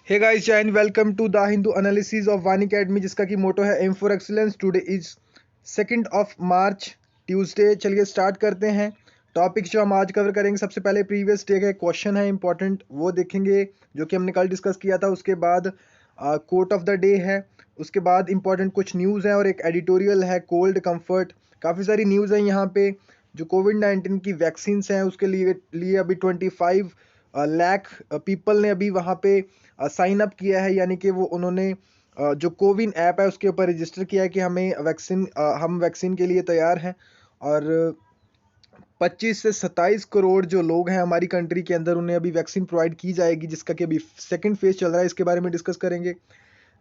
Hey guys, Jai Hind. Welcome to the Hindu analysis of Vani academy, जिसका की motto है aim for excellence. Today is 2 March, Tuesday. चलिए start करते हैं। टॉपिक्स जो हम आज कवर करेंगे, सबसे पहले प्रीवियस डे का क्वेश्चन है इंपॉर्टेंट, वो देखेंगे जो कि हमने कल डिस्कस किया था। उसके बाद कोट ऑफ द डे है। उसके बाद इंपॉर्टेंट कुछ न्यूज़ है और एक एडिटोरियल है कोल्ड कंफर्ट। काफ़ी सारी न्यूज़ है यहाँ पे। जो कोविड-19 की वैक्सीन्स हैं उसके लिए अभी 25 लाख पीपल ने अभी वहाँ पे साइन अप किया है, यानी कि वो उन्होंने जो कोविन ऐप है उसके ऊपर रजिस्टर किया है कि हम वैक्सीन के लिए तैयार हैं। और 25 से 27 करोड़ जो लोग हैं हमारी कंट्री के अंदर, उन्हें अभी वैक्सीन प्रोवाइड की जाएगी, जिसका कि अभी सेकंड फेज चल रहा है। इसके बारे में डिस्कस करेंगे।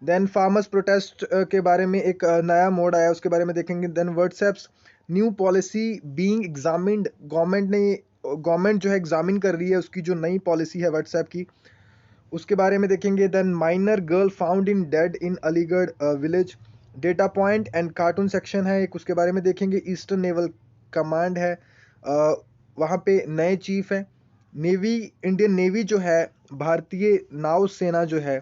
देन फार्मर्स प्रोटेस्ट के बारे में एक नया मोड आया, उसके बारे में देखेंगे। Then WhatsApp's new policy being examined. Government जो है एग्जामिन कर रही है उसकी जो नई पॉलिसी है व्हाट्सएप की, उसके बारे में देखेंगे। Then minor girl found in dead in Aligarh village. Data point and cartoon section है एक, उसके बारे में देखेंगे। ईस्टर्न नेवल कमांड है, वहाँ पे नए चीफ हैं। नेवी, इंडियन नेवी जो है, भारतीय नाव सेना जो है,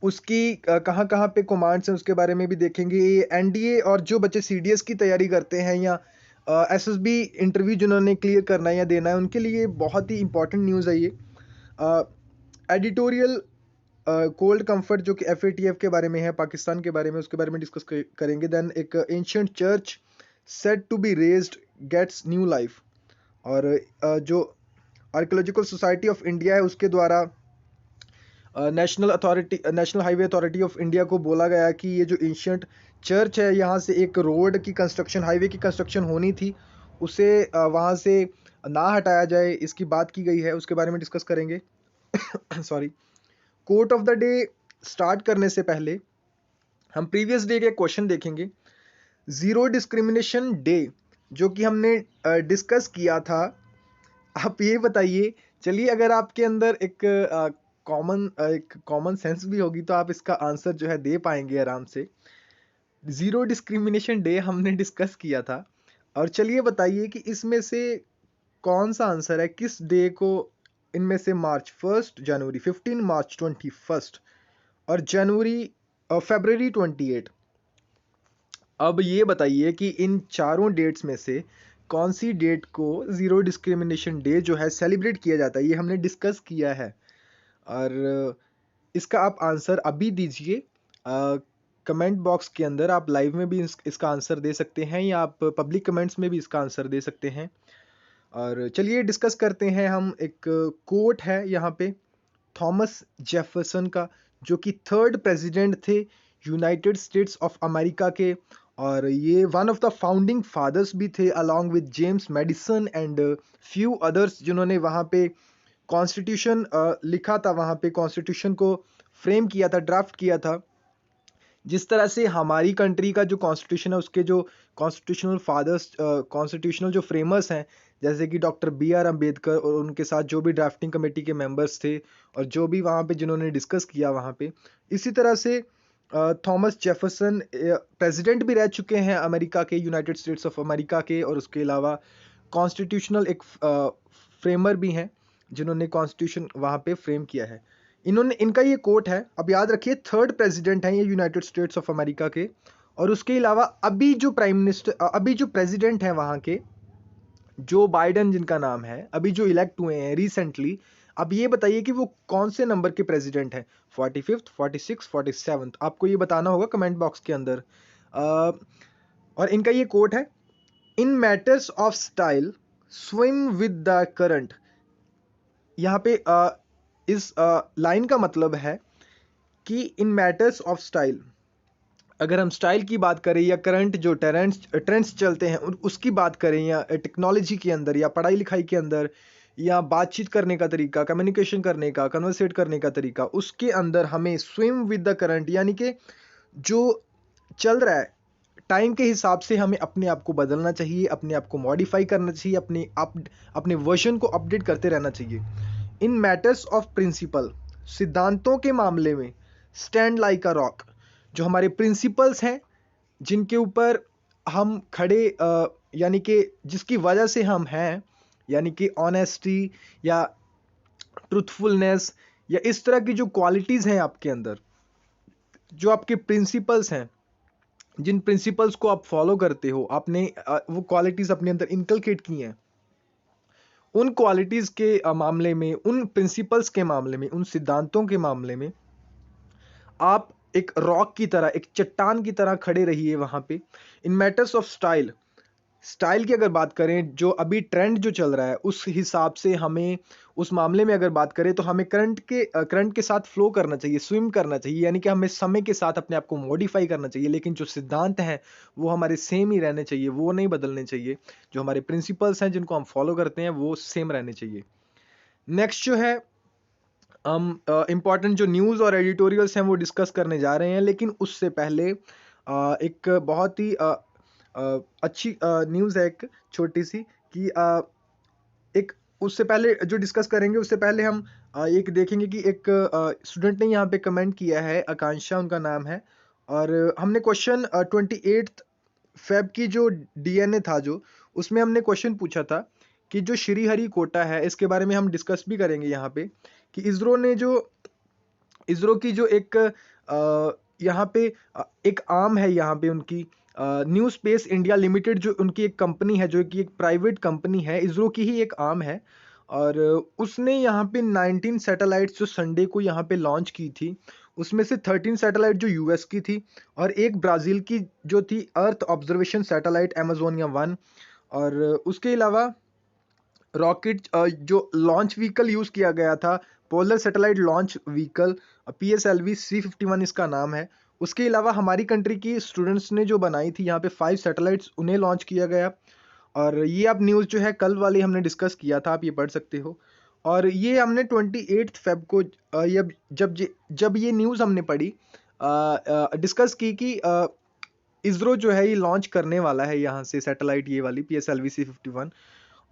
उसकी कहाँ कहाँ पे कमांड्स हैं उसके बारे में भी देखेंगे। एनडीए और जो बच्चे सीडीएस की तैयारी करते हैं या एसएसबी इंटरव्यू जिन्होंने क्लियर करना है या देना है, उनके लिए बहुत ही इंपॉर्टेंट न्यूज़ है ये। एडिटोरियल कोल्ड कंफर्ट जो कि एफएटीएफ के बारे में है, पाकिस्तान के बारे में, उसके बारे में डिस्कस करेंगे। देन एक ancient church said to be razed gets new life. और जो आर्कियोलॉजिकल सोसाइटी ऑफ इंडिया है उसके द्वारा National highway Authority of India को बोला गया कि ये जो एंशियंट चर्च है, यहाँ से एक रोड की कंस्ट्रक्शन, हाईवे की कंस्ट्रक्शन होनी थी, उसे वहाँ से ना हटाया जाए, इसकी बात की गई है। उसके बारे में डिस्कस करेंगे। Sorry. Quote of the day start करने से पहले हम प्रीवियस डे के क्वेश्चन देखेंगे। जीरो डिस्क्रिमिनेशन डे जो कि हमने डिस्कस किया था, आप ये बताइए। चलिए, अगर आपके अंदर एक कॉमन सेंस भी होगी तो आप इसका आंसर जो है दे पाएंगे आराम से। जीरो डिस्क्रिमिनेशन डे हमने डिस्कस किया था, और चलिए बताइए कि इसमें से कौन सा आंसर है, किस डे को इनमें से। मार्च 1, जनवरी 15, मार्च 21 और फरवरी 28। अब ये बताइए कि इन चारों डेट्स में से कौन सी डेट को ज़ीरो डिस्क्रिमिनेशन डे जो है सेलिब्रेट किया जाता है, ये हमने डिस्कस किया है। और इसका आप आंसर अभी दीजिए कमेंट बॉक्स के अंदर। आप लाइव में भी इसका आंसर दे सकते हैं, या आप पब्लिक कमेंट्स में भी इसका आंसर दे सकते हैं। और चलिए डिस्कस करते हैं हम। एक कोट है यहाँ पे थॉमस जेफरसन का, जो कि थर्ड प्रेसिडेंट थे यूनाइटेड स्टेट्स ऑफ अमेरिका के। और ये one of the founding fathers भी थे, along with James Madison and few others, जिन्होंने वहाँ पे कॉन्स्टिट्यूशन लिखा था, वहाँ पे कॉन्स्टिट्यूशन को फ्रेम किया था, ड्राफ्ट किया था। जिस तरह से हमारी कंट्री का जो कॉन्स्टिट्यूशन है, उसके जो कॉन्स्टिट्यूशनल फादर्स, कॉन्स्टिट्यूशनल जो फ्रेमर्स हैं, जैसे कि डॉक्टर बी आर अम्बेडकर और उनके साथ जो भी ड्राफ्टिंग कमेटी के मेंबर्स थे, और जो भी वहाँ पे जिन्होंने डिस्कस किया वहाँ पे, इसी तरह से थॉमस जेफरसन प्रेसिडेंट भी रह चुके हैं अमेरिका के, यूनाइटेड स्टेट्स ऑफ अमेरिका के। और उसके अलावा कॉन्स्टिट्यूशनल एक फ्रेमर भी हैं, जिन्होंने कॉन्स्टिट्यूशन वहाँ पे फ्रेम किया है। इनका ये कोट है, अब याद रखिए, थर्ड प्रेसिडेंट हैं ये यूनाइटेड स्टेट्स ऑफ अमेरिका के। और उसके अलावा अभी जो अभी जो प्रेसिडेंट हैं वहाँ के, जो बाइडन जिनका नाम है, अभी जो इलेक्ट हुए हैं रिसेंटली, अब ये बताइए कि वो कौन से नंबर के प्रेसिडेंट हैं, 45th, 46, 47th। आपको ये बताना होगा कमेंट बॉक्स के अंदर। और इनका ये कोट है, in matters of style swim with the current. यहाँ पे इस लाइन का मतलब है कि इन मैटर्स ऑफ स्टाइल, अगर हम स्टाइल की बात करें या करंट जो ट्रेंड्स चलते हैं उसकी बात करें, या टेक्नोलॉजी के अंदर या पढ़ाई लिखाई के अंदर, या बातचीत करने का तरीका, कम्युनिकेशन करने का, कन्वर्सेट करने का तरीका, उसके अंदर हमें स्विम विद द करंट, यानी कि जो चल रहा है टाइम के हिसाब से हमें अपने आप को बदलना चाहिए, अपने आप को मॉडिफाई करना चाहिए, अपने वर्जन को अपडेट करते रहना चाहिए। इन मैटर्स ऑफ प्रिंसिपल, सिद्धांतों के मामले में, स्टैंड लाइक अ रॉक, जो हमारे प्रिंसिपल्स हैं, जिनके ऊपर हम खड़े, यानी कि जिसकी वजह से हम हैं, यानी कि ऑनेस्टी या ट्रूथफुलनेस या इस तरह की जो क्वालिटीज़ हैं आपके अंदर, जो आपके प्रिंसिपल्स हैं, जिन प्रिंसिपल्स को आप फॉलो करते हो, आपने वो क्वालिटीज़ अपने अंदर इनकलकेट की हैं, उन क्वालिटीज़ के मामले में, उन प्रिंसिपल्स के मामले में, उन सिद्धांतों के मामले में आप एक रॉक की तरह, एक चट्टान की तरह खड़े रहिए वहाँ पे। इन मैटर्स ऑफ स्टाइल, स्टाइल की अगर बात करें, जो अभी ट्रेंड जो चल रहा है उस हिसाब से हमें, उस मामले में अगर बात करें तो हमें करंट के साथ फ्लो करना चाहिए, स्विम करना चाहिए, यानी कि हमें समय के साथ अपने आप को मॉडिफाई करना चाहिए, लेकिन जो सिद्धांत हैं वो हमारे सेम ही रहने चाहिए, वो नहीं बदलने चाहिए। जो हमारे प्रिंसिपल्स हैं जिनको हम फॉलो करते हैं वो सेम रहने चाहिए। नेक्स्ट जो है, हम इम्पॉर्टेंट जो न्यूज़ और एडिटोरियल्स हैं वो डिस्कस करने जा रहे हैं, लेकिन उससे पहले एक बहुत ही अच्छी न्यूज़ है, एक छोटी सी, कि एक, उससे पहले जो डिस्कस करेंगे उससे पहले हम एक देखेंगे कि एक स्टूडेंट ने यहाँ पे कमेंट किया है, आकांक्षा उनका नाम है, और हमने क्वेश्चन 28 फेब की जो डीएनए था, जो उसमें हमने क्वेश्चन पूछा था कि जो श्रीहरिकोटा है, इसके बारे में हम डिस्कस भी करेंगे यहाँ पे, कि इसरो की जो एक यहाँ पे एक आर्म है यहाँ पे उनकी, न्यू स्पेस इंडिया लिमिटेड, जो उनकी एक कंपनी है, जो कि एक प्राइवेट कंपनी है, इसरो की ही एक आर्म है, और उसने यहाँ पे 19 सैटेलाइट्स जो संडे को यहाँ पे लॉन्च की थी, उसमें से 13 सैटेलाइट जो यूएस की थी, और एक ब्राज़ील की जो थी अर्थ ऑब्जर्वेशन सैटेलाइट एमेजोनिया 1, और उसके अलावा रॉकेट, जो लॉन्च व्हीकल यूज़ किया गया था, polar satellite launch vehicle, PSLV C51 इसका नाम है। उसके अलावा हमारी कंट्री की स्टूडेंट्स ने जो बनाई थी यहाँ पे 5 सैटेलाइट्स, उन्हें लॉन्च किया गया, और ये आप न्यूज़ जो है कल वाली हमने डिस्कस किया था, आप ये पढ़ सकते हो। और ये हमने 28 फेब को जब ये न्यूज़ हमने पढ़ी, डिस्कस की कि इसरो जो है ये लॉन्च करने वाला है यहाँ से सैटेलाइट, ये वाली PSLV C51,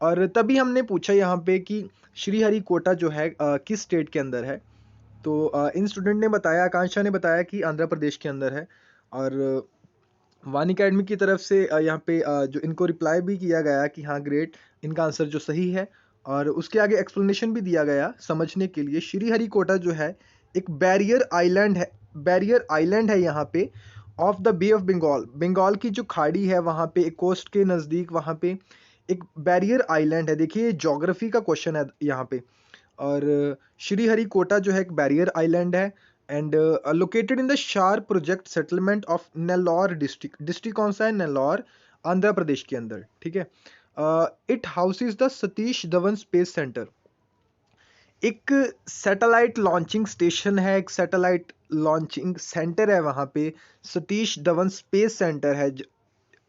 और तभी हमने पूछा यहाँ पे कि श्रीहरिकोटा जो है किस स्टेट के अंदर है। तो इन स्टूडेंट ने बताया, आकांक्षा ने बताया कि आंध्र प्रदेश के अंदर है, और वन एकेडमी की तरफ से यहाँ पे जो इनको रिप्लाई भी किया गया कि हाँ ग्रेट, इनका आंसर जो सही है, और उसके आगे एक्सप्लेनेशन भी दिया गया समझने के लिए। श्रीहरिकोटा जो है एक बैरियर आइलैंड है यहाँ पे, off the bay of Bengal, Bengal की जो खाड़ी है वहाँ पे, एक कोस्ट के नज़दीक वहाँ पे एक बैरियर आइलैंड है। देखिए ज्योग्राफी का क्वेश्चन है यहाँ पे, और श्रीहरिकोटा जो है एक बैरियर आइलैंड है, एंड लोकेटेड इन द शार project settlement of Nellore district, district कौन सा है, नेल्लौर, आंध्र प्रदेश के अंदर, ठीक है। It houses the Satish Dhawan space centre, एक सैटेलाइट लॉन्चिंग स्टेशन है, एक सैटेलाइट लॉन्चिंग सेंटर है वहाँ पे, सतीश धवन स्पेस सेंटर है।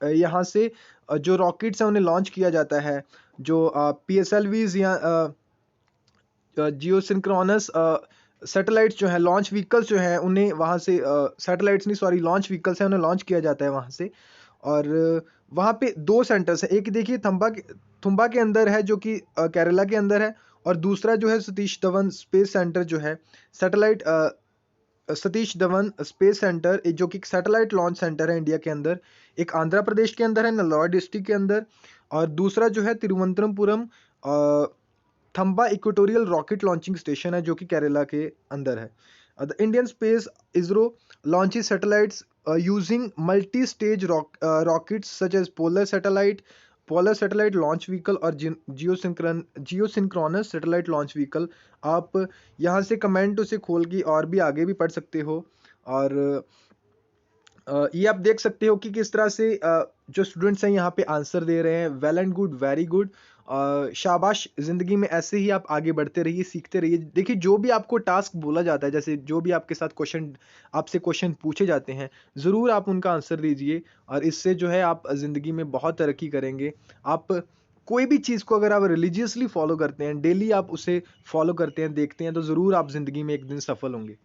यहाँ से जो रॉकेट्स हैं उन्हें लॉन्च किया जाता है, जो PSLVs या जियोसिंक्रोनस सैटेलाइट्स जो हैं, लॉन्च व्हीकल्स जो हैं, उन्हें वहाँ से सैटेलाइट्स नहीं, सॉरी, लॉन्च व्हीकल्स हैं, उन्हें लॉन्च किया जाता है वहाँ से। और वहाँ पे 2 सेंटर्स हैं, एक देखिए थुम्बा के अंदर है, जो कि केरला के अंदर है, और दूसरा जो है सतीश धवन स्पेस सेंटर जो है, satellite Satish Dhawan space centre, जो कि सैटेलाइट लॉन्च सेंटर है इंडिया के अंदर, एक आंध्र प्रदेश के अंदर है, नेल्लौर डिस्ट्रिक्ट के अंदर, और दूसरा जो है Thiruvananthapuram Thumba equatorial rocket launching station है, जो कि केरला के अंदर है। The Indian space ISRO launches satellites using multi stage rockets such as polar satellite launch vehicle और जियोसिंक्रोनस सैटेलाइट लॉन्च व्हीकल। आप यहाँ से कमेंट उसे खोल के और भी आगे भी पढ़ सकते हो, और ये आप देख सकते हो कि किस तरह से जो स्टूडेंट्स हैं यहाँ पे आंसर दे रहे हैं। Well and good, very good, शाबाश। ज़िंदगी में ऐसे ही आप आगे बढ़ते रहिए, सीखते रहिए। देखिए जो भी आपको टास्क बोला जाता है, जैसे जो भी आपके साथ आपसे क्वेश्चन पूछे जाते हैं, ज़रूर आप उनका आंसर दीजिए, और इससे जो है आप ज़िंदगी में बहुत तरक्की करेंगे। आप कोई भी चीज़ को अगर आप रिलीजियसली फॉलो करते हैं, डेली आप उसे फॉलो करते हैं, देखते हैं, तो ज़रूर आप ज़िंदगी में एक दिन सफल होंगे।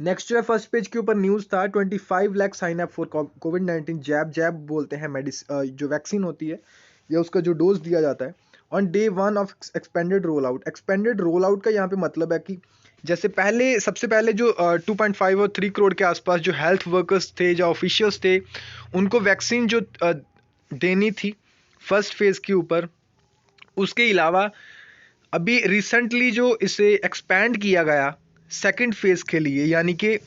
नेक्स्ट जो है फर्स्ट पेज के ऊपर न्यूज़ था, 25 लाख साइन अप फॉर कोविड-19 जैब बोलते हैं, जो वैक्सीन होती है, या उसका जो डोज दिया जाता है, on day 1 of expanded roll out का यहाँ पे मतलब है कि जैसे सबसे पहले जो 2.5 और 3 करोड़ के आसपास जो हेल्थ वर्कर्स थे, जो ऑफिशियल्स थे, उनको वैक्सीन जो देनी थी फर्स्ट फेज के ऊपर, उसके अलावा अभी रिसेंटली जो इसे एक्सपैंड किया गया सेकंड फेज के लिए, यानी कि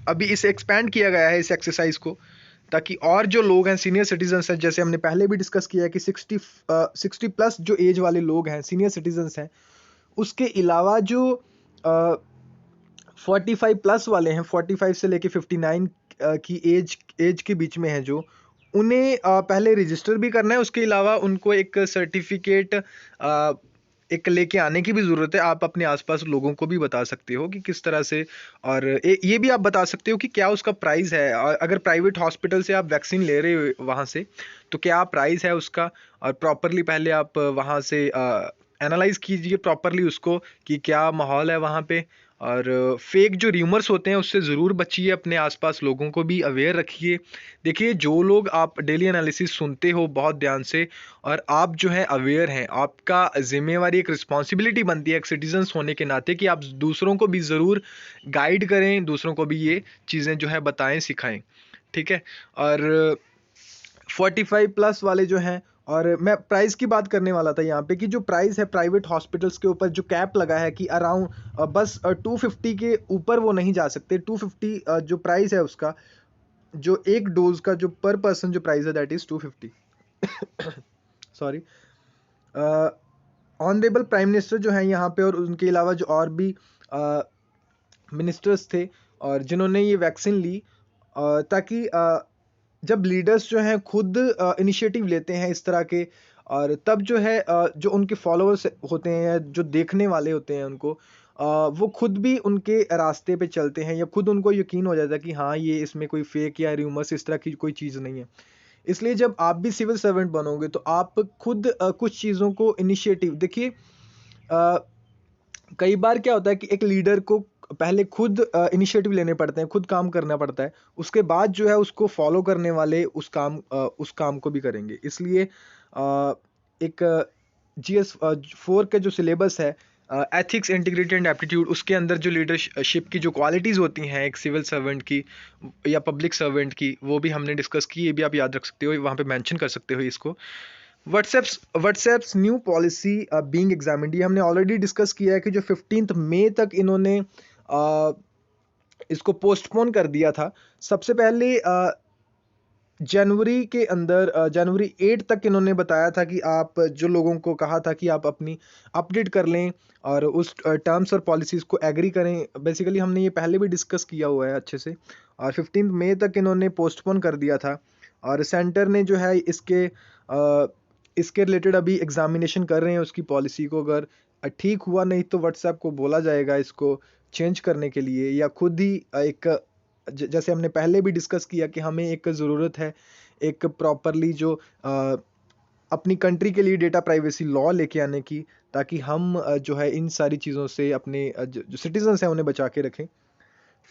अभी इसे एक्सपैंड किया गया है इस एक्सरसाइज को, ताकि और जो लोग हैं सीनियर सिटीजन्स हैं, जैसे हमने पहले भी डिस्कस किया है कि 60 प्लस जो एज वाले लोग हैं सीनियर सिटीजन्स हैं, उसके अलावा जो 45 प्लस वाले हैं, 45 से लेके 59 की एज के बीच में है जो, उन्हें पहले रजिस्टर भी करना है। उसके अलावा उनको एक सर्टिफिकेट एक लेके आने की भी ज़रूरत है। आप अपने आसपास लोगों को भी बता सकते हो कि किस तरह से, और ये भी आप बता सकते हो कि क्या उसका प्राइस है। अगर प्राइवेट हॉस्पिटल से आप वैक्सीन ले रहे हो वहाँ से, तो क्या प्राइस है उसका, और प्रॉपरली पहले आप वहाँ से एनालाइज कीजिए प्रॉपरली उसको कि क्या माहौल है वहाँ पे। और फेक जो र्यूमर्स होते हैं उससे ज़रूर बचिए, अपने आसपास लोगों को भी अवेयर रखिए। देखिए, जो लोग आप डेली एनालिसिस सुनते हो बहुत ध्यान से, और आप जो है अवेयर हैं, आपका जिम्मेवारी, एक रिस्पॉन्सिबिलिटी बनती है एक सिटीजन्स होने के नाते कि आप दूसरों को भी ज़रूर गाइड करें, दूसरों को भी ये चीज़ें जो है बताएं, सिखाएं। ठीक है। और 45 प्लस वाले जो हैं, और मैं प्राइस की बात करने वाला था यहाँ पे कि जो प्राइस है प्राइवेट हॉस्पिटल्स के ऊपर जो कैप लगा है कि अराउंड बस 250 के ऊपर वो नहीं जा सकते। 250 जो प्राइस है उसका, जो एक डोज का जो पर पर्सन जो प्राइस है that is 250। Sorry. Honourable prime minister जो है यहाँ पे, और उनके अलावा जो और भी मिनिस्टर्स थे और जिन्होंने ये वैक्सीन ली, ताकि जब लीडर्स जो हैं खुद इनिशिएटिव लेते हैं इस तरह के, और तब जो है जो उनके फॉलोअर्स होते हैं या जो देखने वाले होते हैं उनको, वो खुद भी उनके रास्ते पे चलते हैं, या खुद उनको यकीन हो जाता है कि हाँ ये इसमें कोई फेक या र्यूमर्स इस तरह की कोई चीज़ नहीं है। इसलिए जब आप भी सिविल सर्वेंट बनोगे तो आप खुद कुछ चीज़ों को इनिशिएटिव देखिए। कई बार क्या होता है कि एक लीडर को पहले खुद इनिशिएटिव लेने पड़ते हैं, खुद काम करना पड़ता है, उसके बाद जो है उसको फॉलो करने वाले उस काम को भी करेंगे। इसलिए एक GS4 का जो सिलेबस है, एथिक्स, इंटीग्रिटी एंड एप्टीट्यूड, उसके अंदर जो लीडरशिप की जो क्वालिटीज़ होती हैं एक सिविल सर्वेंट की या पब्लिक सर्वेंट की, वो भी हमने डिस्कस की। ये भी आप याद रख सकते हो, वहाँ पे मेंशन कर सकते हो इसको। WhatsApps new policy being examined, ये हमने ऑलरेडी डिस्कस किया है कि जो 15 मई तक इन्होंने इसको पोस्टपोन कर दिया था। सबसे पहले जनवरी के अंदर जनवरी 8 तक इन्होंने बताया था कि आप जो लोगों को कहा था कि आप अपनी अपडेट कर लें और उस टर्म्स और पॉलिसीज़ को एग्री करें। बेसिकली हमने ये पहले भी डिस्कस किया हुआ है अच्छे से, और 15 मई तक इन्होंने पोस्टपोन कर दिया था। और सेंटर ने जो है इसके रिलेटेड अभी एग्जामिनेशन कर रहे हैं उसकी पॉलिसी को। अगर ठीक हुआ नहीं तो व्हाट्सएप को बोला जाएगा इसको चेंज करने के लिए, या खुद ही एक जैसे हमने पहले भी डिस्कस किया कि हमें एक ज़रूरत है एक प्रॉपरली जो अपनी कंट्री के लिए डेटा प्राइवेसी लॉ लेके आने की, ताकि हम जो है इन सारी चीज़ों से अपने जो सिटीजन्स हैं उन्हें बचा के रखें।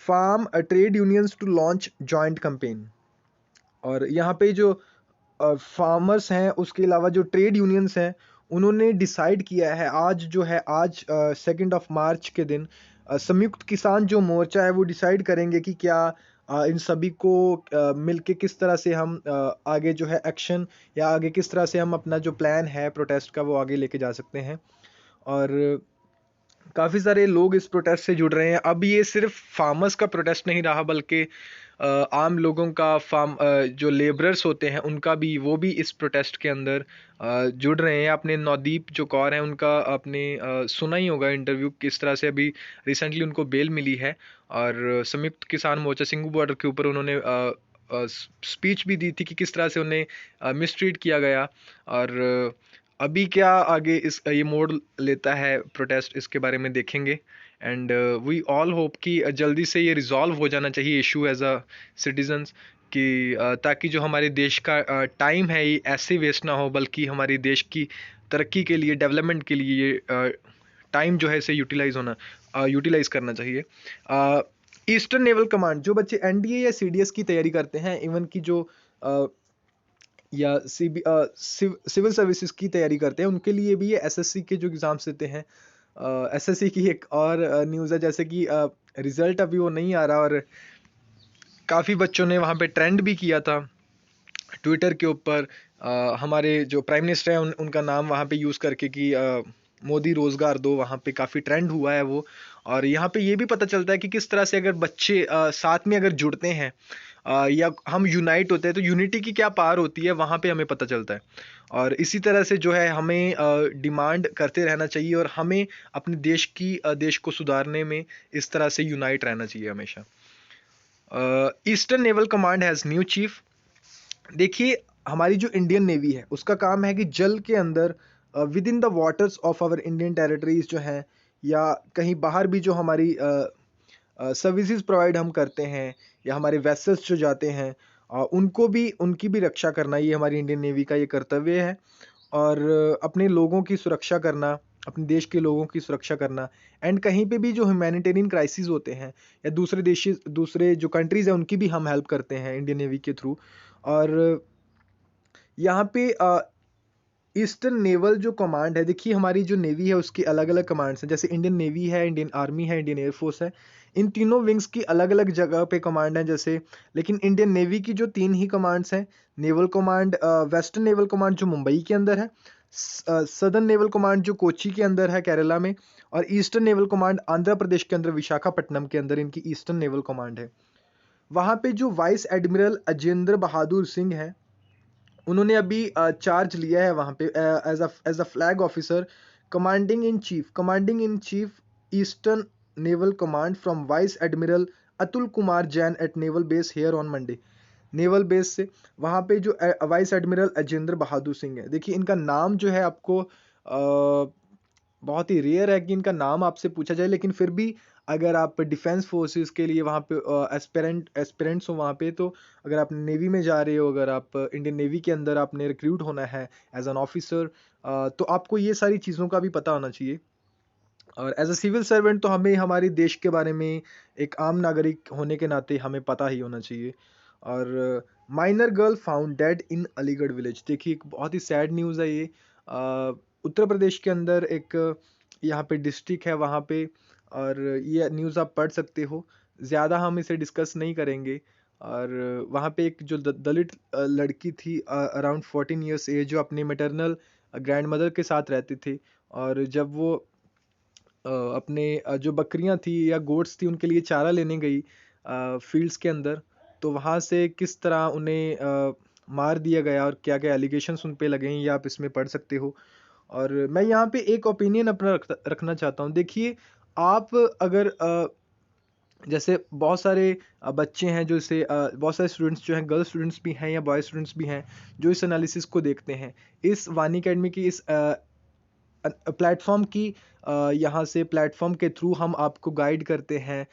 Farm trade unions to launch joint campaign, और यहाँ पे जो फार्मर्स हैं उसके अलावा जो ट्रेड यूनियंस हैं उन्होंने डिसाइड किया है, आज जो है आज 2 मार्च के दिन संयुक्त किसान जो मोर्चा है वो डिसाइड करेंगे कि क्या इन सभी को मिलके किस तरह से हम आगे जो है एक्शन, या आगे किस तरह से हम अपना जो प्लान है प्रोटेस्ट का वो आगे लेके जा सकते हैं। और काफ़ी सारे लोग इस प्रोटेस्ट से जुड़ रहे हैं। अब ये सिर्फ फार्मर्स का प्रोटेस्ट नहीं रहा, बल्कि आम लोगों का, जो लेबरर्स होते हैं उनका भी, वो भी इस प्रोटेस्ट के अंदर जुड़ रहे हैं। अपने नवदीप जो कौर हैं उनका आपने सुना ही होगा इंटरव्यू, किस तरह से अभी रिसेंटली उनको बेल मिली है। और संयुक्त किसान मोर्चा सिंघू बॉर्डर के ऊपर उन्होंने स्पीच भी दी थी कि किस तरह से उन्हें मिसट्रीट किया गया। और अभी क्या आगे इस ये मोड़ लेता है प्रोटेस्ट, इसके बारे में देखेंगे। एंड वी ऑल होप कि जल्दी से ये रिजॉल्व हो जाना चाहिए इशू एज अ सिटीजन्स, कि ताकि जो हमारे देश का टाइम है ये ऐसे वेस्ट ना हो, बल्कि हमारे देश की तरक्की के लिए, डेवलपमेंट के लिए ये टाइम जो है इसे यूटिलाइज करना चाहिए। ईस्टर्न नेवल कमांड, जो बच्चे NDA या CDS की तैयारी करते हैं, इवन की जो या सिविल सर्विसेज की तैयारी करते हैं, उनके लिए भी ये SSC के जो एग्ज़ाम्स देते हैं। SSC की एक और न्यूज़ है, जैसे कि रिज़ल्ट अभी वो नहीं आ रहा, और काफ़ी बच्चों ने वहाँ पे ट्रेंड भी किया था ट्विटर के ऊपर, हमारे जो प्राइम मिनिस्टर हैं उनका नाम वहाँ पे यूज़ करके कि मोदी रोजगार दो, वहाँ पे काफ़ी ट्रेंड हुआ है वो। और यहाँ पे ये भी पता चलता है कि किस तरह से अगर बच्चे साथ में अगर जुड़ते हैं या हम यूनाइट होते हैं तो यूनिटी की क्या पावर होती है, वहाँ पे हमें पता चलता है। और इसी तरह से जो है हमें डिमांड करते रहना चाहिए, और हमें अपने देश को सुधारने में इस तरह से यूनाइट रहना चाहिए हमेशा। Eastern naval command has new chief. देखिए, हमारी जो इंडियन नेवी है उसका काम है कि जल के अंदर within the waters of our Indian territories जो हैं, या कहीं बाहर भी जो हमारी सर्विसेज प्रोवाइड हम करते हैं, या हमारे वेसल्स जो जाते हैं, उनकी भी रक्षा करना, ये हमारी इंडियन नेवी का ये कर्तव्य है। और अपने लोगों की सुरक्षा करना, अपने देश के लोगों की सुरक्षा करना। एंड कहीं पे भी जो ह्यूमैनिटेरियन क्राइसिस होते हैं, या दूसरे जो कंट्रीज हैं उनकी भी हम हेल्प करते हैं इंडियन नेवी के थ्रू। और यहाँ पे ईस्टर्न नेवल जो कमांड है, देखिए हमारी जो नेवी है उसकी अलग अलग कमांड्स हैं, जैसे इंडियन नेवी है, इंडियन आर्मी है, इंडियन एयरफोर्स है। इन तीनों विंग्स की अलग अलग जगह पे कमांड है जैसे। लेकिन इंडियन नेवी की जो तीन ही कमांड्स हैं, naval command, western naval command जो मुंबई के अंदर है, सदर्न नेवल कमांड जो कोची के अंदर है केरला में, और eastern naval command Andhra Pradesh के अंदर विशाखापट्टनम के अंदर इनकी ईस्टर्न नेवल कमांड है। वहाँ पे जो वाइस एडमिरल अजेंद्र बहादुर सिंह है, उन्होंने अभी चार्ज लिया है वहाँ पे as a flag officer, commanding in chief eastern naval command from vice admiral Atul Kumar Jain at naval base here on Monday. Naval base से वहाँ पे जो वाइस एडमिरल अजेंद्र बहादुर सिंह है, देखिए इनका नाम जो है आपको बहुत ही रेयर है कि इनका नाम आपसे पूछा जाए, लेकिन फिर भी अगर आप डिफेंस फोर्सेस के लिए वहाँ पे एस्पिरेंट्स हो वहाँ पे, तो अगर आप नेवी में जा रहे हो, अगर आप इंडियन नेवी के अंदर आपने रिक्रूट होना है एज एन ऑफिसर, तो आपको ये सारी चीज़ों का भी पता होना चाहिए। और एज अ सिविल सर्वेंट तो हमें हमारे देश के बारे में एक आम नागरिक होने के नाते हमें पता ही होना चाहिए। और minor girl found dead in Aligarh village, देखिए एक बहुत ही सैड न्यूज़ है ये। उत्तर प्रदेश के अंदर एक यहाँ पे डिस्ट्रिक्ट है वहाँ पे, और ये न्यूज़ आप पढ़ सकते हो, ज़्यादा हम इसे डिस्कस नहीं करेंगे। और वहाँ पे एक जो दलित लड़की थी अराउंड 14 ईयर्स एज, जो अपने मैटरनल ग्रैंड मदर के साथ रहती थी। और जब वो अपने जो बकरियां थी या गोट्स थी उनके लिए चारा लेने गई फील्ड्स के अंदर, तो वहाँ से किस तरह उन्हें मार दिया गया और क्या क्या एलिगेशंस उन पे लगे हैं, ये आप इसमें पढ़ सकते हो। और मैं यहाँ पे एक ओपिनियन अपना रखना चाहता हूँ। देखिए, आप अगर जैसे बहुत सारे बच्चे हैं जो इसे बहुत सारे स्टूडेंट्स जो हैं, गर्ल स्टूडेंट्स भी हैं या बॉय स्टूडेंट्स भी हैं, जो इस एनालिसिस को देखते हैं, इस वानी अकेडमी की इस प्लेटफॉर्म की यहाँ से प्लेटफॉर्म के थ्रू हम आपको गाइड करते हैं।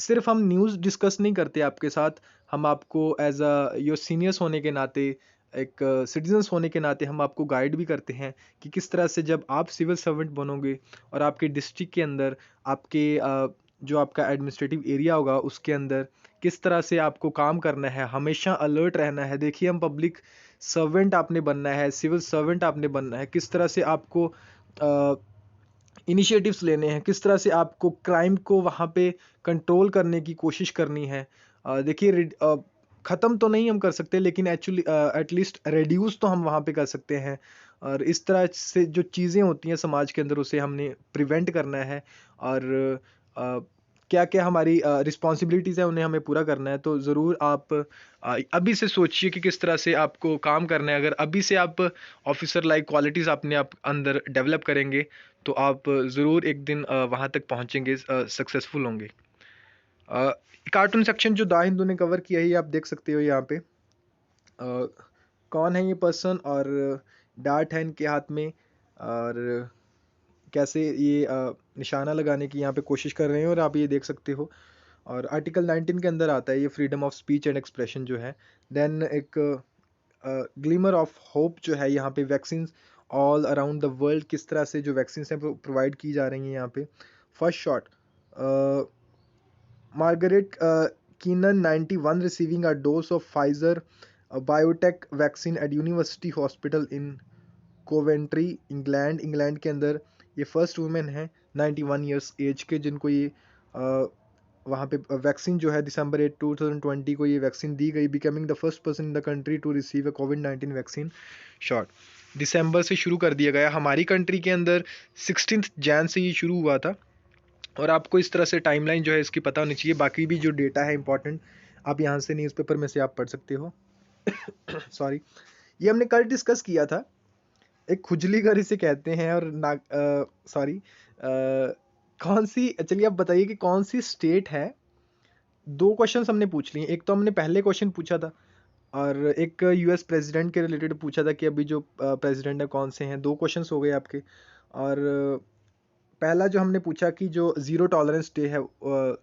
सिर्फ हम न्यूज़ डिस्कस नहीं करते आपके साथ, हम आपको एज अ योर सीनियर्स होने के नाते, एक सिटीजन्स होने के नाते हम आपको गाइड भी करते हैं कि किस तरह से जब आप सिविल सर्वेंट बनोगे और आपके डिस्ट्रिक्ट के अंदर आपके जो आपका एडमिनिस्ट्रेटिव एरिया होगा उसके अंदर किस तरह से आपको काम करना है, हमेशा अलर्ट रहना है। देखिए, हम पब्लिक सर्वेंट आपने बनना है, सिविल सर्वेंट आपने बनना है, किस तरह से आपको इनिशिएटिव्स लेने हैं, किस तरह से आपको क्राइम को वहाँ पे कंट्रोल करने की कोशिश करनी है। देखिए, ख़त्म तो नहीं हम कर सकते, लेकिन एक्चुअली एटलीस्ट रिड्यूस तो हम वहाँ पे कर सकते हैं। और इस तरह से जो चीज़ें होती हैं समाज के अंदर उसे हमने प्रिवेंट करना है। और क्या क्या हमारी रिस्पॉन्सिबिलिटीज़ हैं उन्हें हमें पूरा करना है। तो ज़रूर आप अभी से सोचिए कि किस तरह से आपको काम करना है। अगर अभी से आप ऑफिसर लाइक क्वालिटीज़ अपने आप अंदर डेवलप करेंगे तो आप ज़रूर एक दिन वहाँ तक पहुँचेंगे, सक्सेसफुल होंगे। कार्टून सेक्शन जो द हिंदू ने कवर किया है ये आप देख सकते हो यहाँ पे। कौन है ये पर्सन, और डार्ट है इनके हाथ में, और कैसे ये निशाना लगाने की यहाँ पे कोशिश कर रहे हैं, और आप ये देख सकते हो। और आर्टिकल 19 के अंदर आता है ये freedom of speech and expression जो है। देन एक ग्लिमर ऑफ होप जो है यहाँ पे, vaccine all around the world, किस तरह से जो वैक्सीन हैं प्रोवाइड की जा रही हैं यहाँ पे। First shot, Margaret कीनन 91 receiving a dose of Pfizer biotech vaccine eight university hospital in Coventry England के अंदर। ये फर्स्ट वुमेन है 91 ईयर्स एज के जिनको ये वहाँ पे वैक्सीन जो है दिसंबर 8 2020 को ये वैक्सीन दी गई, becoming the first person in the country to receive a कोविड-19 वैक्सीन शॉट। दिसंबर से शुरू कर दिया गया। हमारी कंट्री के अंदर 16 जैन से ये शुरू हुआ था। और आपको इस तरह से टाइमलाइन जो है इसकी पता होनी चाहिए। बाकी भी जो डेटा है इंपॉर्टेंट, आप यहाँ से न्यूज़पेपर में से आप पढ़ सकते हो। सॉरी, ये हमने कल डिस्कस किया था। एक खुजली घर इसे कहते हैं। और सॉरी, कौन सी, चलिए आप बताइए कि कौन सी स्टेट है। दो क्वेश्चंस हमने पूछ लिए। एक तो हमने पहले क्वेश्चन पूछा था और एक यूएस प्रेसिडेंट के रिलेटेड पूछा था कि अभी जो प्रेसिडेंट है कौन से हैं। दो क्वेश्चंस हो गए आपके। और पहला जो हमने पूछा कि जो ज़ीरो टॉलरेंस डे है,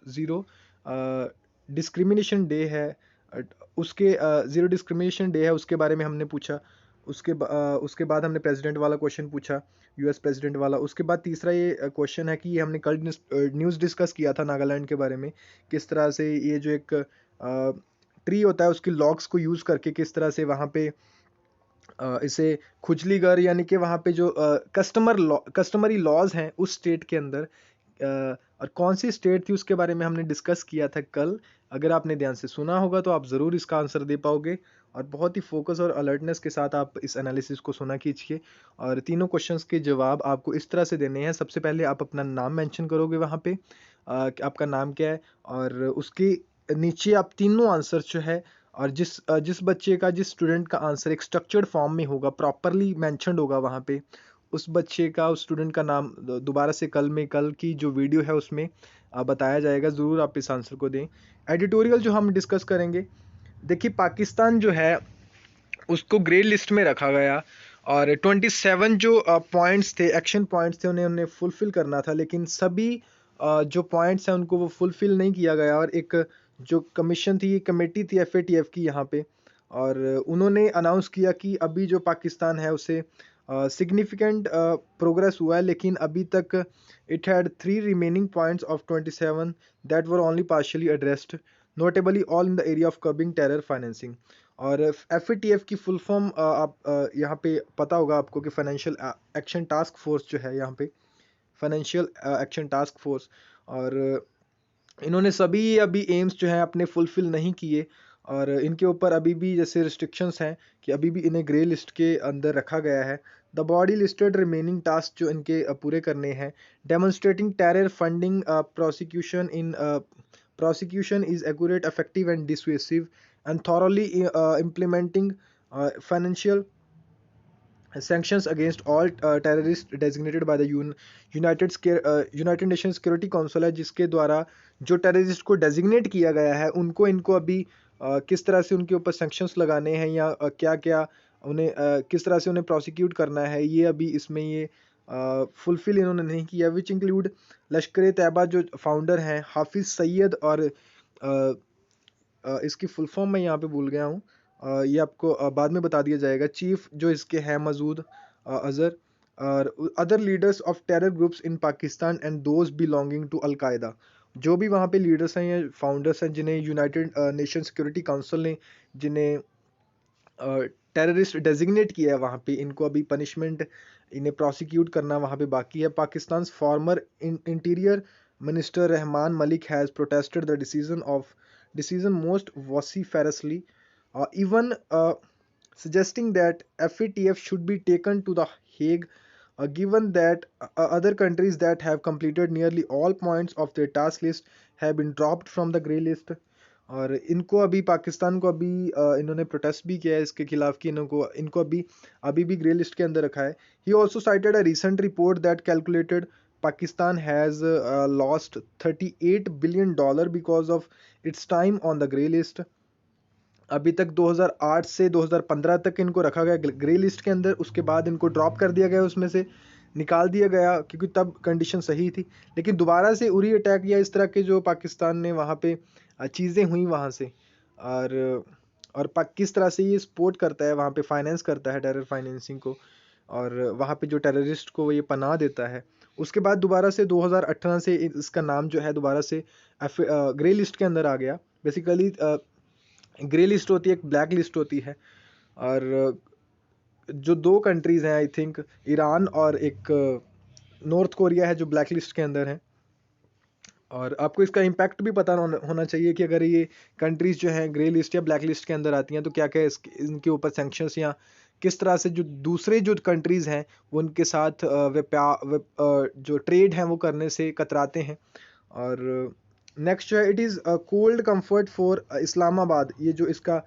ज़ीरो डिस्क्रिमिनेशन डे है, उसके ज़ीरो डिस्क्रिमिनेशन डे है उसके बारे में हमने पूछा। उसके बाद हमने प्रेसिडेंट वाला क्वेश्चन पूछा, यूएस प्रेसिडेंट वाला। उसके बाद तीसरा ये क्वेश्चन है कि ये हमने कल न्यूज़ डिस्कस किया था नागालैंड के बारे में, किस तरह से ये जो एक ट्री होता है उसकी लॉग्स को यूज़ करके किस तरह से वहाँ पे इसे खुजलीगर, यानी कि वहाँ पे जो कस्टमरी लॉज हैं उस स्टेट के अंदर, और कौन सी स्टेट थी उसके बारे में हमने डिस्कस किया था कल। अगर आपने ध्यान से सुना होगा तो आप ज़रूर इसका आंसर दे पाओगे। और बहुत ही फोकस और अलर्टनेस के साथ आप इस एनालिसिस को सुना कीजिए। और तीनों क्वेश्चंस के जवाब आपको इस तरह से देने हैं। सबसे पहले आप अपना नाम मेंशन करोगे वहाँ पे, कि आपका नाम क्या है, और उसके नीचे आप तीनों आंसर जो है, और जिस बच्चे का, जिस स्टूडेंट का आंसर एक स्ट्रक्चर्ड फॉर्म में होगा, प्रॉपरली मेंशन्ड होगा वहाँ पे, उस बच्चे का, उस स्टूडेंट का नाम दोबारा से कल की जो वीडियो है उसमें बताया जाएगा। ज़रूर आप इस आंसर को दें। एडिटोरियल जो हम डिस्कस करेंगे, देखिए पाकिस्तान जो है उसको ग्रे लिस्ट में रखा गया, और 27 जो पॉइंट्स थे, एक्शन पॉइंट्स थे, उन्हें फुलफिल करना था, लेकिन सभी जो पॉइंट्स हैं उनको वो फुलफिल नहीं किया गया। और एक जो कमीशन थी, कमेटी थी FATF की यहाँ पे, और उन्होंने अनाउंस किया कि अभी जो पाकिस्तान है उसे सिग्निफिकेंट प्रोग्रेस हुआ है, लेकिन अभी तक it had 3 remaining points of 27 that were only partially addressed, notably all in the area of curbing terror financing. और FATF की फुल फॉर्म आप यहाँ पे पता होगा आपको कि फाइनेंशियल एक्शन टास्क फोर्स जो है, यहाँ पे फाइनेंशियल एक्शन टास्क फोर्स। और इन्होंने सभी अभी एम्स जो हैं अपने फुलफिल नहीं किए, और इनके ऊपर अभी भी जैसे रिस्ट्रिक्शंस हैं कि अभी भी इन्हें ग्रे लिस्ट के अंदर रखा गया है। The body listed remaining task जो इनके पूरे करने हैं, demonstrating terror funding prosecution is accurate, effective and dissuasive, and thoroughly implementing financial sanctions against all terrorists designated by the United Nations Security Council है, जिसके द्वारा जो टेररिस्ट को डेजिग्नेट किया गया है इनको अभी किस तरह से उनके ऊपर सैंक्शंस लगाने हैं, या क्या क्या उन्हें किस तरह से उन्हें प्रोसिक्यूट करना है, ये अभी इसमें ये फुलफिल इन्होंने नहीं किया। विच इंक्लूड लश्कर तैयबा जो फाउंडर हैं हाफिज़ सैयद, और इसकी फुल फॉर्म मैं यहाँ पे भूल गया हूँ, ये आपको बाद में बता दिया जाएगा। चीफ जो इसके हैं मसूद अजहर, और other leaders of terror groups in Pakistan and those belonging to Al Qaeda. जो भी वहाँ पे लीडर्स हैं या फाउंडर्स हैं जिन्हें यूनाइटेड नेशन सिक्योरिटी काउंसिल ने जिन्हें टेररिस्ट डेजिग्नेट किया है वहाँ पे, इनको अभी पनिशमेंट, इन्हें प्रोसिक्यूट करना वहाँ पे बाकी है। Pakistan former interior minister Rehman Malik has protested the decision most vociferously, even suggesting that FATF should be taken to the Hague, given that other countries that have completed nearly all points of their task list have been dropped from the grey list। और इनको अभी पाकिस्तान को अभी इन्होंने protest भी किया है इसके खिलाफ कि इनको अभी भी ग्रे लिस्ट के अंदर रखा है। He also cited a recent report that calculated Pakistan has lost $38 billion because of its time on the grey list। अभी तक 2008 से 2015 तक इनको रखा गया ग्रे लिस्ट के अंदर, उसके बाद इनको ड्रॉप कर दिया गया, उसमें से निकाल दिया गया क्योंकि तब कंडीशन सही थी। लेकिन दोबारा से उरी अटैक या इस तरह के जो पाकिस्तान ने वहाँ पे चीज़ें हुई वहाँ से, और किस तरह से ये सपोर्ट करता है वहाँ पे, फाइनेंस करता है टेरर फाइनेंसिंग को, और वहाँ पे जो टेररिस्ट को ये पनाह देता है। उसके बाद दोबारा से 2018 से इसका नाम जो है दोबारा से ग्रे लिस्ट के अंदर आ गया। बेसिकली ग्रे लिस्ट होती है, एक ब्लैक लिस्ट होती है, और जो दो कंट्रीज़ हैं आई थिंक ईरान और एक नॉर्थ कोरिया है जो ब्लैक लिस्ट के अंदर हैं। और आपको इसका इम्पैक्ट भी पता होना चाहिए कि अगर ये कंट्रीज़ जो हैं ग्रे लिस्ट या ब्लैक लिस्ट के अंदर आती हैं तो क्या क्या इनके ऊपर सैंक्शंस या किस तरह से जो दूसरे जो कंट्रीज़ हैं वो उनके साथ जो ट्रेड हैं वो करने से कतराते हैं। और नेक्स्ट जो है, it is cold comfort for Islamabad, ये जो इसका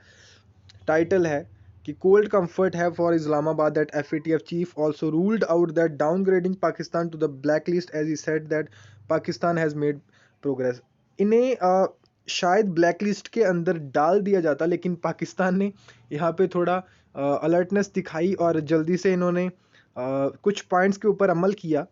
टाइटल है कि कोल्ड कंफर्ट है for Islamabad that FATF chief also ruled out that downgrading Pakistan to the black list as he said that Pakistan has made progress. इन्हें शायद ब्लैक लिस्ट के अंदर डाल दिया जाता, लेकिन पाकिस्तान ने यहाँ पे थोड़ा अलर्टनेस दिखाई और जल्दी से इन्होंने कुछ पॉइंट्स के ऊपर अमल किया।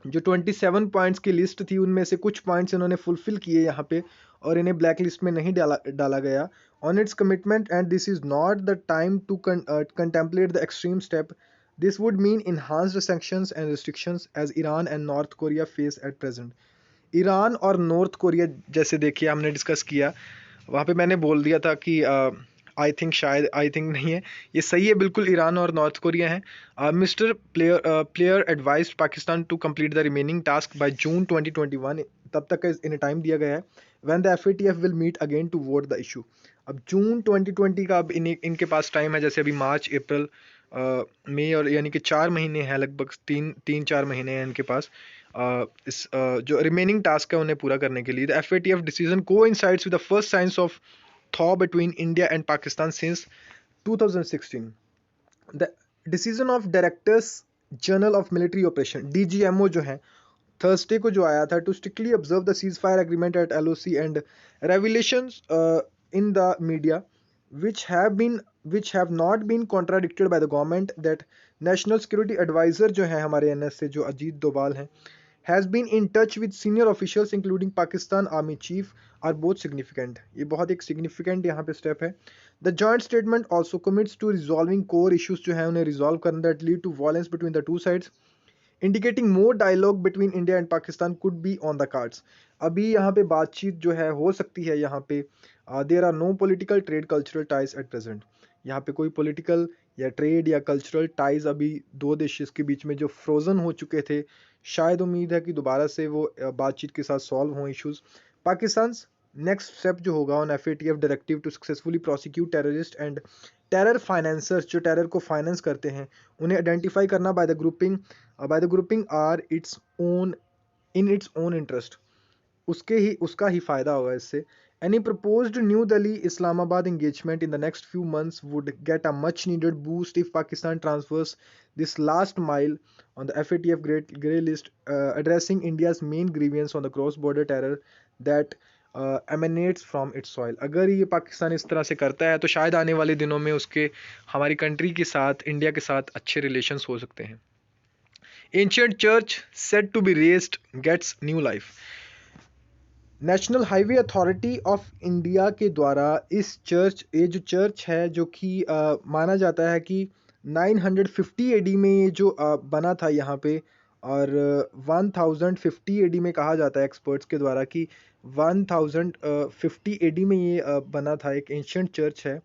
जो 27 पॉइंट्स की लिस्ट थी उनमें से कुछ पॉइंट्स इन्होंने फुलफिल किए यहाँ पे, और इन्हें ब्लैक लिस्ट में नहीं डाला गया। On its commitment and this is not the time to contemplate the extreme step, this would mean enhanced sanctions and restrictions as Iran and North Korea face at present। Iran और North Korea, जैसे देखिए हमने discuss किया, वहाँ पे मैंने बोल दिया था कि आई थिंक, शायद आई थिंक नहीं है, ये सही है बिल्कुल, ईरान और नॉर्थ कोरिया हैं। Mister player advise Pakistan to complete the remaining task by June 2021, तब तक का इन्हें टाइम दिया गया है। When the FATF will meet again to vote the issue. अब जून 2020 का अब इनके पास टाइम है, जैसे अभी मार्च, अप्रैल, मई, और यानी कि 4 महीने हैं, लगभग 3-4 महीने हैं इनके पास इस जो रिमेनिंग टास्क है उन्हें पूरा करने के लिए। The FATF decision coincides with the first science of thaw between India and Pakistan since 2016। The decision of Directors General of Military Operation DGMO जो है थर्सडे को जो आया था, to strictly observe the ceasefire agreement at LOC and revelations in the media which have not been contradicted by the government, that national security advisor जो है हमारे NS से, जो अजीत डोभाल हैं, has been in touch with senior officials including Pakistan Army Chief are both significant। ये बहुत एक significant यहाँ पे step है। The joint statement also commits to resolving core issues जो है उन्हें resolve करना, that lead to violence between the two sides, indicating more dialogue between India and Pakistan could be on the cards। अभी यहाँ पे बातचीत जो है हो सकती है यहाँ पे। There are no political trade cultural ties at present. यहाँ पे कोई पॉलिटिकल या ट्रेड या कल्चरल टाइज अभी दो देशों के बीच में जो फ्रोजन हो चुके थे, शायद उम्मीद है कि दोबारा से वो बातचीत के साथ सॉल्व हों इश्यूज। पाकिस्तान नेक्स्ट स्टेप जो होगा on FATF directive to successfully prosecute terrorist and terror financers, जो टेरर को फाइनेंस करते हैं, उन्हें आइडेंटिफाई करना by the grouping are its own in its own interest, उसका ही फायदा होगा इससे। Any proposed New Delhi Islamabad engagement in the next few months would get a much needed boost if Pakistan transfers this last mile on the FATF grey list, addressing India's main grievance on the cross border terror that emanates from its soil। अगर ये पाकिस्तान इस तरह से करता है तो शायद आने वाले दिनों में उसके हमारी कंट्री के साथ, इंडिया के साथ अच्छे रिलेशंस हो सकते हैं। Ancient church said to be raised gets new life। National highway Authority of India के द्वारा ये जो चर्च है, जो कि माना जाता है कि 950 AD में ये जो बना था यहाँ पे, और 1050 AD में कहा जाता है एक्सपर्ट्स के द्वारा कि 1050 AD में ये बना था, एक एंशिएंट चर्च है।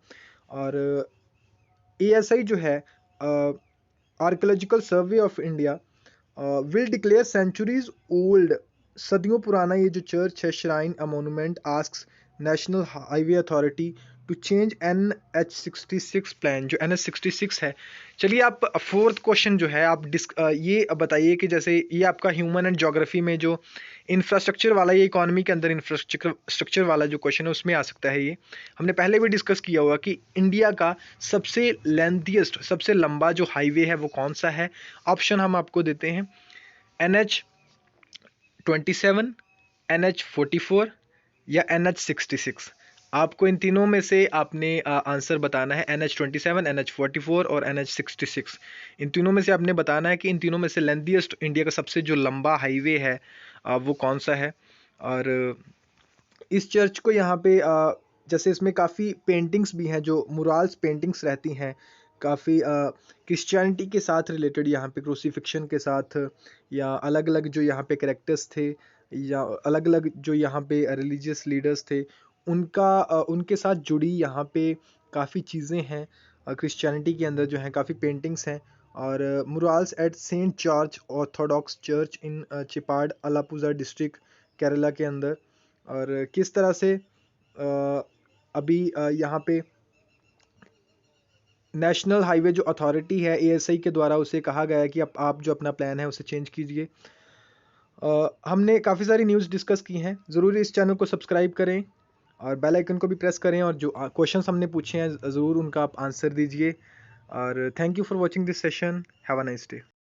और ASI जो है, archaeological survey of India, will declare centuries old, सदियों पुराना ये जो चर्च है, shrine a monument, asks national highway authority to change NH66 plan, जो NH66 है। चलिए, आप फोर्थ क्वेश्चन जो है आप ये बताइए कि जैसे ये आपका ह्यूमन एंड ज्योग्राफी में जो इंफ्रास्ट्रक्चर वाला, ये इकोनॉमी के अंदर इंफ्रास्ट्रक्चर वाला जो क्वेश्चन है उसमें आ सकता है। ये हमने पहले भी डिस्कस किया हुआ कि इंडिया का सबसे लेंथीएस्ट, सबसे लंबा जो हाईवे है वो कौन सा है। ऑप्शन हम आपको देते हैं NH27, NH44 या NH66। आपको इन तीनों में से आपने आंसर बताना है। NH27, NH44 और NH66, इन तीनों में से आपने बताना है कि इन तीनों में से लेंथीएस्ट, इंडिया का सबसे जो लंबा हाईवे है वो कौन सा है। और इस चर्च को यहाँ पे जैसे इसमें काफ़ी पेंटिंग्स भी हैं, जो मुराल्स पेंटिंग्स रहती हैं, काफ़ी क्रिश्चियनिटी के साथ रिलेटेड, यहाँ पे क्रूसीफिक्शन के साथ, या अलग अलग जो यहाँ पे कैरेक्टर्स थे, या अलग अलग जो यहाँ पे रिलीजियस लीडर्स थे, उनके साथ जुड़ी यहाँ पे काफ़ी चीज़ें हैं। क्रिश्चियनिटी के अंदर जो हैं काफ़ी पेंटिंग्स हैं। और murals at Saint George Orthodox church in Chepad, Alappuzha district, Kerala के अंदर। और किस तरह से अभी यहाँ पे नेशनल हाईवे जो अथॉरिटी है ASI के द्वारा उसे कहा गया है कि आप जो अपना प्लान है उसे चेंज कीजिए। हमने काफ़ी सारी न्यूज़ डिस्कस की हैं। ज़रूर इस चैनल को सब्सक्राइब करें और बेल आइकन को भी प्रेस करें, और जो क्वेश्चंस हमने पूछे हैं ज़रूर उनका आप आंसर दीजिए। और thank you for watching this session. Have a nice day.